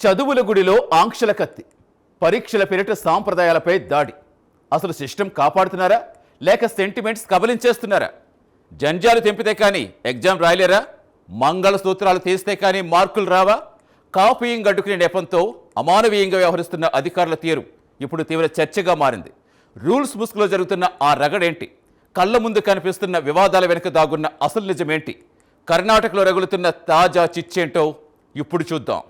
చదువుల గుడిలో ఆంక్షల కత్తి, పరీక్షల పేరిట సాంప్రదాయాలపై దాడి. అసలు సిస్టమ్ కాపాడుతున్నారా లేక సెంటిమెంట్స్ కబలించేస్తున్నారా? జంజాలు తెంపితే కానీ ఎగ్జామ్ రాయలేరా? మంగళసూత్రాలు తీస్తే కానీ మార్కులు రావా? కాపీయింగ్ అడ్డుకునే నెపంతో అమానవీయంగా వ్యవహరిస్తున్న అధికారుల తీరు ఇప్పుడు తీవ్ర చర్చగా మారింది. రూల్స్ ముసుగులో జరుగుతున్న ఆ రగడేంటి? కళ్ళ ముందు కనిపిస్తున్న వివాదాల వెనుక దాగున్న అసలు నిజమేంటి? కర్ణాటకలో రగులుతున్న తాజా చిచ్చేంటో ఇప్పుడు చూద్దాం.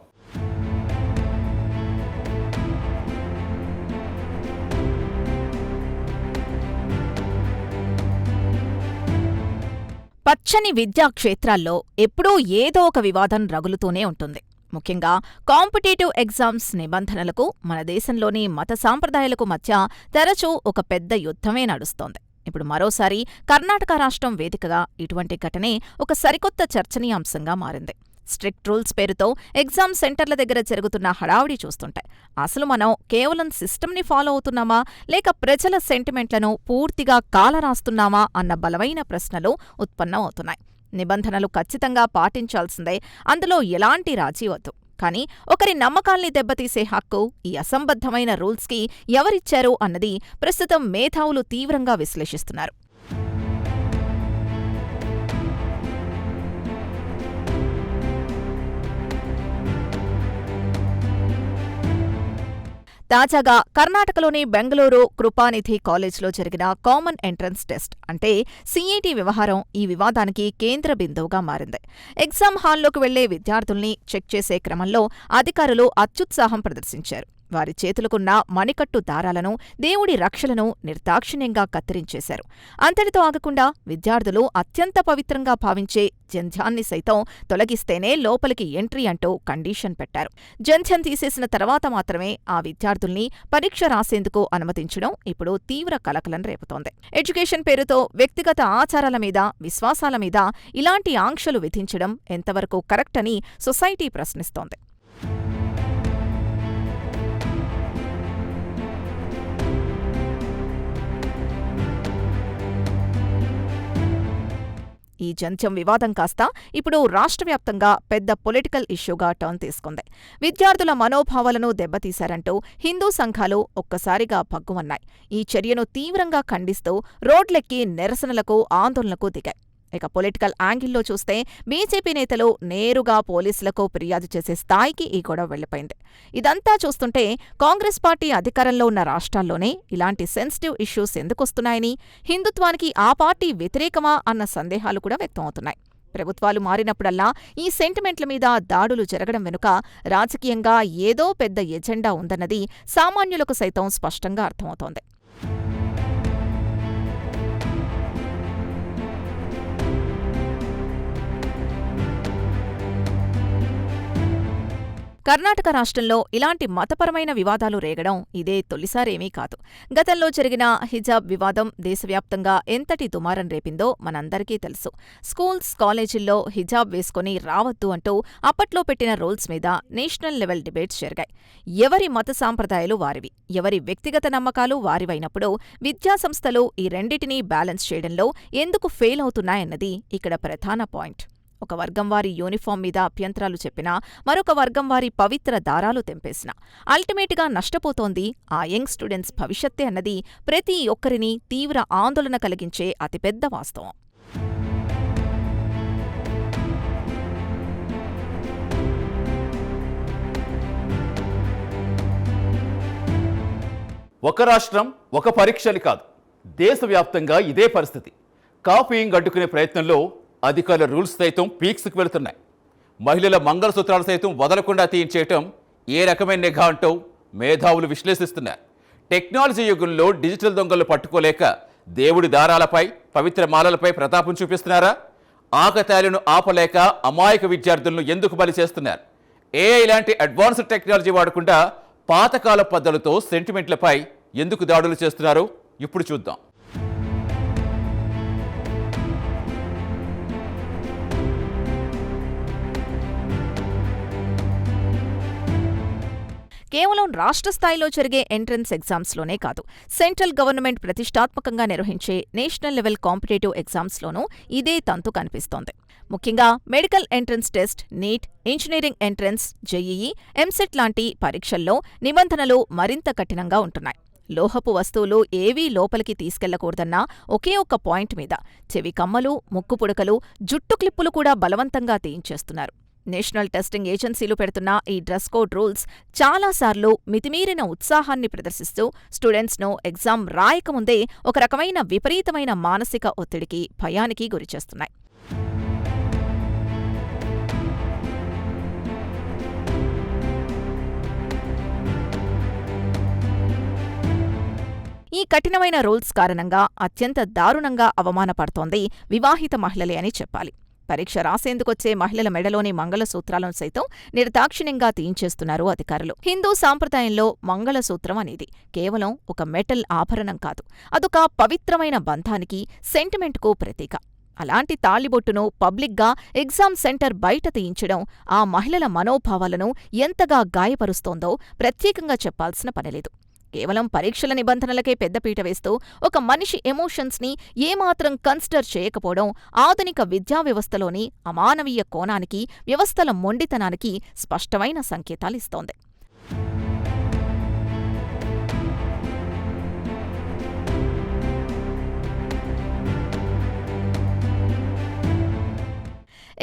పచ్చని విద్యా క్షేత్రాల్లో ఎప్పుడూ ఏదో ఒక వివాదం రగులుతూనే ఉంటుంది. ముఖ్యంగా కాంపిటేటివ్ ఎగ్జామ్స్ నిబంధనలకు, మన దేశంలోని మత సాంప్రదాయాలకు మధ్య తరచూ ఒక పెద్ద యుద్ధమే నడుస్తోంది. ఇప్పుడు మరోసారి కర్ణాటక రాష్ట్రం వేదికగా ఇటువంటి ఘటనే ఒక సరికొత్త చర్చనీయాంశంగా మారింది. స్ట్రిక్ట్ రూల్స్ పేరుతో ఎగ్జామ్ సెంటర్ల దగ్గర జరుగుతున్న హడావుడి చూస్తుంటే అసలు మనం కేవలం సిస్టమ్ని ఫాలో అవుతున్నామా లేక ప్రజల సెంటిమెంట్లను పూర్తిగా కాలరాస్తున్నామా అన్న బలమైన ప్రశ్నలు ఉత్పన్నమవుతున్నాయి. నిబంధనలు ఖచ్చితంగా పాటించాల్సిందే, అందులో ఎలాంటి రాజీ వద్దు. కానీ ఒకరి నమ్మకాల్ని దెబ్బతీసే హక్కు ఈ అసంబద్ధమైన రూల్స్కి ఎవరిచ్చారు అన్నది ప్రస్తుతం మేధావులు తీవ్రంగా విశ్లేషిస్తున్నారు. తాజాగా కర్ణాటకలోని బెంగళూరు కృపానిధి కాలేజ్లో జరిగిన కామన్ ఎంట్రన్స్ టెస్ట్ అంటే సీఈటీ వ్యవహారం ఈ వివాదానికి కేంద్ర బిందువుగా మారింది. ఎగ్జామ్ హాల్లోకి వెళ్లే విద్యార్థుల్ని చెక్ చేసే క్రమంలో అధికారులు అత్యుత్సాహం ప్రదర్శించారు. వారి చేతులకున్న మణికట్టు దారాలను, దేవుడి రక్షలను నిర్దాక్షిణ్యంగా కత్తిరించేశారు. అంతటితో ఆగకుండా విద్యార్థులు అత్యంత పవిత్రంగా భావించే జంధ్యాన్ని సైతం తొలగిస్తేనే లోపలికి ఎంట్రీ అంటూ కండిషన్ పెట్టారు. జంధ్యం తీసేసిన తర్వాత మాత్రమే ఆ విద్యార్థుల్ని పరీక్ష రాసేందుకు అనుమతించడం ఇప్పుడు తీవ్ర కలకలం రేపుతోంది. ఎడ్యుకేషన్ పేరుతో వ్యక్తిగత ఆచారాల మీద, విశ్వాసాల మీద ఇలాంటి ఆంక్షలు విధించడం ఎంతవరకు కరెక్ట్ అని సొసైటీ ప్రశ్నిస్తోంది. ఈ జంధ్యం వివాదం కాస్త ఇప్పుడు రాష్ట్రవ్యాప్తంగా పెద్ద పొలిటికల్ ఇష్యూగా టర్న్ తీసుకుంది. విద్యార్థుల మనోభావాలను దెబ్బతీశారంటూ హిందూ సంఘాలు ఒక్కసారిగా భగ్గుమన్నాయి. ఈ చర్యను తీవ్రంగా ఖండిస్తూ రోడ్లెక్కి నిరసనలకు, ఆందోళనకు దిగాయి. ఇక పొలిటికల్ యాంగిల్లో చూస్తే బీజేపీ నేతలు నేరుగా పోలీసులకు ఫిర్యాదు చేసే స్థాయికి ఈ గొడవ వెళ్లిపోయింది. ఇదంతా చూస్తుంటే కాంగ్రెస్ పార్టీ అధికారంలో ఉన్న రాష్ట్రాల్లోనే ఇలాంటి సెన్సిటివ్ ఇష్యూస్ ఎందుకొస్తున్నాయని, హిందుత్వానికి ఆ పార్టీ వ్యతిరేకమా అన్న సందేహాలు కూడా వ్యక్తమవుతున్నాయి. ప్రభుత్వాలు మారినప్పుడల్లా ఈ సెంటిమెంట్ల మీద దాడులు జరగడం వెనుక రాజకీయంగా ఏదో పెద్ద ఎజెండా ఉందన్నది సామాన్యులకు సైతం స్పష్టంగా అర్థమవుతోంది. కర్ణాటక రాష్ట్రంలో ఇలాంటి మతపరమైన వివాదాలు రేగడం ఇదే తొలిసారేమీ కాదు. గతంలో జరిగిన హిజాబ్ వివాదం దేశవ్యాప్తంగా ఎంతటి దుమారం రేపిందో మనందరికీ తెలుసు. స్కూల్స్, కాలేజీల్లో హిజాబ్ వేసుకుని రావద్దు అంటూ అప్పట్లో పెట్టిన రూల్స్ మీద నేషనల్ లెవెల్ డిబేట్స్ జరిగాయి. ఎవరి మత సాంప్రదాయాలు వారివి, ఎవరి వ్యక్తిగత నమ్మకాలు వారివైనప్పుడు విద్యాసంస్థలు ఈ రెండిటినీ బ్యాలెన్స్ చేయడంలో ఎందుకు ఫెయిల్ అవుతున్నాయన్నది ఇక్కడ ప్రధాన పాయింట్. ఒక వర్గం వారి యూనిఫామ్ మీద అభ్యంతరాలు చెప్పినా, మరొక వర్గం వారి పవిత్ర దారాలు తెంపేసినా అల్టిమేట్గా నష్టపోతోంది ఆ యంగ్ స్టూడెంట్స్ భవిష్యత్తే అన్నది ప్రతి ఒక్కరినీ తీవ్ర ఆందోళన కలిగించే అతిపెద్ద వాస్తవం. ఒక రాష్ట్రం, ఒక పరీక్షలు కాదు, దేశవ్యాప్తంగా ఇదే పరిస్థితి. కాపీయింగ్ అడ్డుకునే ప్రయత్నంలో అధికారుల రూల్స్ సైతం పీక్స్కి వెళుతున్నాయి. మహిళల మంగళసూత్రాలు సైతం వదలకుండా తీయించేయటం ఏ రకమైన నిఘా అంటూ మేధావులు విశ్లేషిస్తున్నారు. టెక్నాలజీ యుగంలో డిజిటల్ దొంగలు పట్టుకోలేక దేవుడి దారాలపై, పవిత్ర మాలలపై ప్రతాపం చూపిస్తున్నారా? ఆకతాయిలను ఆపలేక అమాయక విద్యార్థులను ఎందుకు బలి చేస్తున్నారు? ఏఐ లాంటి అడ్వాన్స్డ్ టెక్నాలజీ వాడకుండా పాతకాల పద్ధతులతో సెంటిమెంట్లపై ఎందుకు దాడులు చేస్తున్నారో ఇప్పుడు చూద్దాం. కేవలం రాష్ట్ర స్థాయిలో జరిగే ఎంట్రన్స్ ఎగ్జామ్స్లోనే కాదు, సెంట్రల్ గవర్నమెంట్ ప్రతిష్టాత్మకంగా నిర్వహించే నేషనల్ లెవెల్ కాంపిటేటివ్ ఎగ్జామ్స్లోనూ ఇదే తంతు కనిపిస్తోంది. ముఖ్యంగా medical entrance test, NEET, engineering entrance, JEE, EAMCET లాంటి పరీక్షల్లో నిబంధనలు మరింత కఠినంగా ఉంటున్నాయి. లోహపు వస్తువులు ఏవీ లోపలికి తీసుకెళ్లకూడదన్న ఒకే ఒక్క పాయింట్ మీద చెవి కమ్మలు, ముక్కు పుడకలు, జుట్టు క్లిప్పులు కూడా బలవంతంగా తీయించేస్తున్నారు. నేషనల్ టెస్టింగ్ ఏజెన్సీలు పెడుతున్న ఈ డ్రెస్ కోడ్ రూల్స్ చాలాసార్లు మితిమీరిన ఉత్సాహాన్ని ప్రదర్శిస్తూ స్టూడెంట్స్ను ఎగ్జామ్ రాయకముందే ఒక రకమైన విపరీతమైన మానసిక ఒత్తిడికి, భయానికి గురిచేస్తున్నాయి. ఈ కఠినమైన రూల్స్ కారణంగా అత్యంత దారుణంగా అవమానపడుతోంది వివాహిత మహిళలే అని చెప్పాలి. పరీక్ష రాసేందుకొచ్చే మహిళల మెడలోని మంగళసూత్రాలను సైతం నిర్దాక్షిణ్యంగా తీయించేస్తున్నారు అధికారులు. హిందూ సాంప్రదాయంలో మంగళసూత్రం అనేది కేవలం ఒక మెటల్ ఆభరణం కాదు, అదొక పవిత్రమైన బంధానికి, సెంటిమెంట్కు ప్రతీక. అలాంటి తాళిబొట్టును పబ్లిక్గా ఎగ్జామ్ సెంటర్ బయట తీయించడం ఆ మహిళల మనోభావాలను ఎంతగా గాయపరుస్తోందో ప్రత్యేకంగా చెప్పాల్సిన పనిలేదు. కేవలం పరీక్షల నిబంధనలకే పెద్దపీట వేస్తూ ఒక మనిషి ఎమోషన్స్ని ఏమాత్రం కన్సిడర్ చేయకపోవడం ఆధునిక విద్యా వ్యవస్థలోని అమానవీయ కోణానికి, వ్యవస్థల మొండితనానికి స్పష్టమైన సంకేతాలిస్తోంది.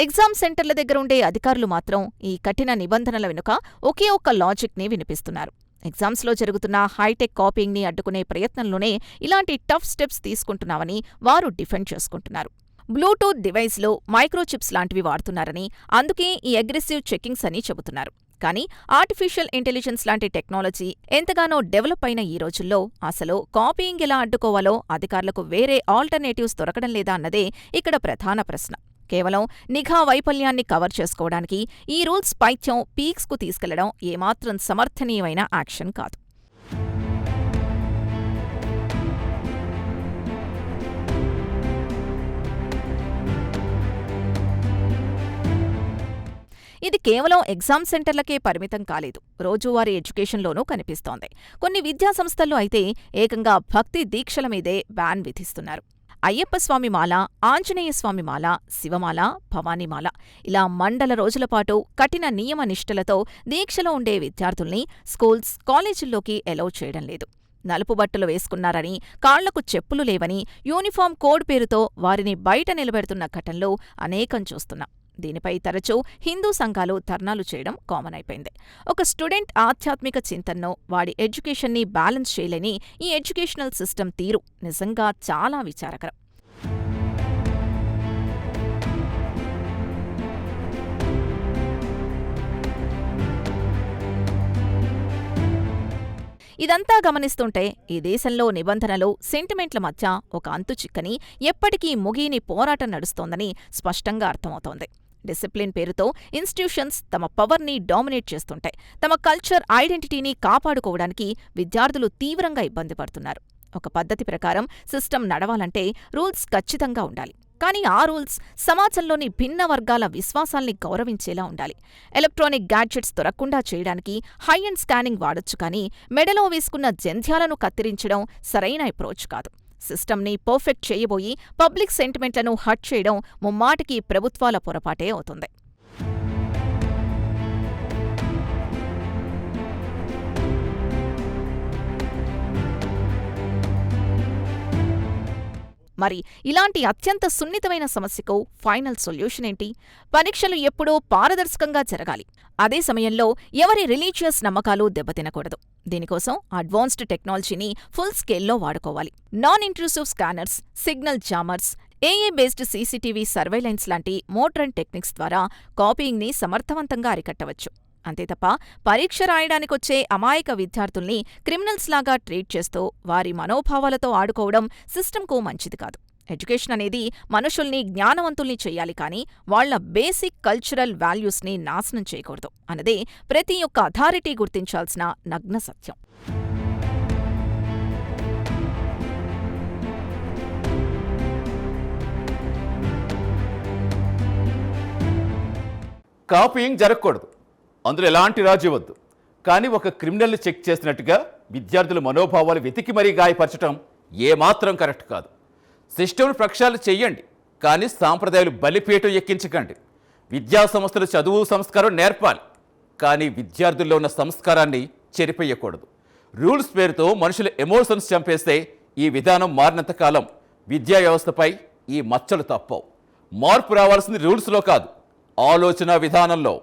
ఎగ్జామ్ సెంటర్ల దగ్గరుండే అధికారులు మాత్రం ఈ కఠిన నిబంధనల వెనుక ఒకే ఒక్క లాజిక్ని వినిపిస్తున్నారు. ఎగ్జామ్స్లో జరుగుతున్న హైటెక్ కాపీయింగ్ని అడ్డుకునే ప్రయత్నంలోనే ఇలాంటి టఫ్ స్టెప్స్ తీసుకుంటున్నామని వారు డిఫెండ్ చేసుకుంటున్నారు. బ్లూటూత్ డివైస్లో మైక్రోచిప్స్ లాంటివి వాడుతున్నారని, అందుకే ఈ అగ్రెసివ్ చెకింగ్స్ అని చెబుతున్నారు. కానీ ఆర్టిఫిషియల్ ఇంటెలిజెన్స్ లాంటి టెక్నాలజీ ఎంతగానో డెవలప్ అయిన ఈ రోజుల్లో అసలు కాపీయింగ్ ఎలా అడ్డుకోవాలో అధికారులకు వేరే ఆల్టర్నేటివ్స్ దొరకడం లేదా అన్నదే ఇక్కడ ప్రధాన ప్రశ్న. కేవలం నిఘా వైఫల్యాన్ని కవర్ చేసుకోవడానికి ఈ రూల్స్ పైత్యం పీక్స్కు తీసుకెళ్లడం ఏమాత్రం సమర్థనీయమైన యాక్షన్ కాదు. ఇది కేవలం ఎగ్జామ్ సెంటర్లకే పరిమితం కాలేదు, రోజువారీ ఎడ్యుకేషన్లోనూ కనిపిస్తోంది. కొన్ని విద్యాసంస్థల్లో అయితే ఏకంగా భక్తి దీక్షల మీదే బ్యాన్ విధిస్తున్నారు. అయ్యప్పస్వామి మాల, ఆంజనేయస్వామి మాల, శివమాల, భవానీమాల ఇలా మండల రోజులపాటు కఠిన నియమ నిష్ఠలతో దీక్షలో ఉండే విద్యార్థుల్ని స్కూల్స్, కాలేజీల్లోకి ఎలౌ చేయడం లేదు. నలుపు బట్టలు వేసుకున్నారని, కాళ్లకు చెప్పులు లేవని, యూనిఫామ్ కోడ్ పేరుతో వారిని బయట నిలబెడుతున్న ఘటనలు అనేకం చూస్తున్నాం. దీనిపై తరచూ హిందూ సంఘాలు ధర్నాలు చేయడం కామన్ అయిపోయింది. ఒక స్టూడెంట్ ఆధ్యాత్మిక చింతనను, వాడి ఎడ్యుకేషన్ని బ్యాలెన్స్ చేయలేని ఈ ఎడ్యుకేషనల్ సిస్టమ్ తీరు నిజంగా చాలా విచారకరం. ఇదంతా గమనిస్తుంటే ఈ దేశంలో నిబంధనలు, సెంటిమెంట్ల మధ్య ఒక అంతుచిక్కని, ఎప్పటికీ ముగియని పోరాటం నడుస్తోందని స్పష్టంగా అర్థమవుతోంది. డిసిప్లిన్ పేరుతో ఇన్స్టిట్యూషన్స్ తమ పవర్ని డామినేట్ చేస్తుంటాయి. తమ కల్చర్, ఐడెంటిటీని కాపాడుకోవడానికి విద్యార్థులు తీవ్రంగా ఇబ్బంది పడుతున్నారు. ఒక పద్ధతి ప్రకారం సిస్టమ్ నడవాలంటే రూల్స్ ఖచ్చితంగా ఉండాలి. కానీ ఆ రూల్స్ సమాజంలోని భిన్న వర్గాల విశ్వాసాల్ని గౌరవించేలా ఉండాలి. ఎలక్ట్రానిక్ గ్యాడ్జెట్స్ దొరక్కుండా చేయడానికి హై అండ్ స్కానింగ్ వాడొచ్చు, కానీ మెడలో వేసుకున్న జంధ్యాలను కత్తిరించడం సరైన అప్రోచ్ కాదు. సిస్టమ్ని పర్ఫెక్ట్ చేయబోయి పబ్లిక్ సెంటిమెంట్లను హర్ట్ చేయడం ముమ్మాటికి ప్రభుత్వాల పొరపాటే అవుతుంది. మరి ఇలాంటి అత్యంత సున్నితమైన సమస్యకు ఫైనల్ సొల్యూషన్ ఏంటి? పరీక్షలు ఎప్పుడూ పారదర్శకంగా జరగాలి. అదే సమయంలో ఎవరి రిలీజియస్ నమ్మకాలు దెబ్బతినకూడదు. దీనికోసం అడ్వాన్స్డ్ టెక్నాలజీని ఫుల్ స్కేల్లో వాడుకోవాలి. Non intrusive scanners, signal jammers, AI based CCTV surveillance లాంటి మోడ్రన్ టెక్నిక్స్ ద్వారా కాపీయింగ్ని సమర్థవంతంగా అరికట్టవచ్చు. అంతే తప్ప పరీక్ష రాయడానికొచ్చే అమాయక విద్యార్థుల్ని క్రిమినల్స్ లాగా ట్రీట్ చేస్తూ వారి మనోభావాలతో ఆడుకోవడం సిస్టమ్కు మంచిది కాదు. ఎడ్యుకేషన్ అనేది మనుషుల్ని జ్ఞానవంతుల్ని చెయ్యాలి, కానీ వాళ్ల బేసిక్ కల్చరల్ వాల్యూస్ని నాశనం చేయకూడదు అన్నదే ప్రతి ఒక్క అథారిటీ గుర్తించాల్సిన నగ్న సత్యం. కాపీయింగ్ జరగకూడదు, అందులో ఎలాంటి రాజీ వద్దు. కానీ ఒక క్రిమినల్ని చెక్ చేసినట్టుగా విద్యార్థుల మనోభావాలు వెతికి మరీ గాయపరచడం ఏమాత్రం కరెక్ట్ కాదు. సిస్టమ్ను ప్రక్షాళన చెయ్యండి, కానీ సాంప్రదాయాలు బలిపీఠం ఎక్కించకండి. విద్యా సంస్థలు చదువు సంస్కారం నేర్పాలి, కానీ విద్యార్థుల్లో ఉన్న సంస్కారాన్ని చెరిపేయకూడదు. రూల్స్ పేరుతో మనుషుల ఎమోషన్స్ చంపేస్తే ఈ విధానం మారినంత కాలం విద్యా వ్యవస్థపై ఈ మచ్చలు తప్పవు. మార్పు రావాల్సింది రూల్స్లో కాదు, ఆలోచన విధానంలో.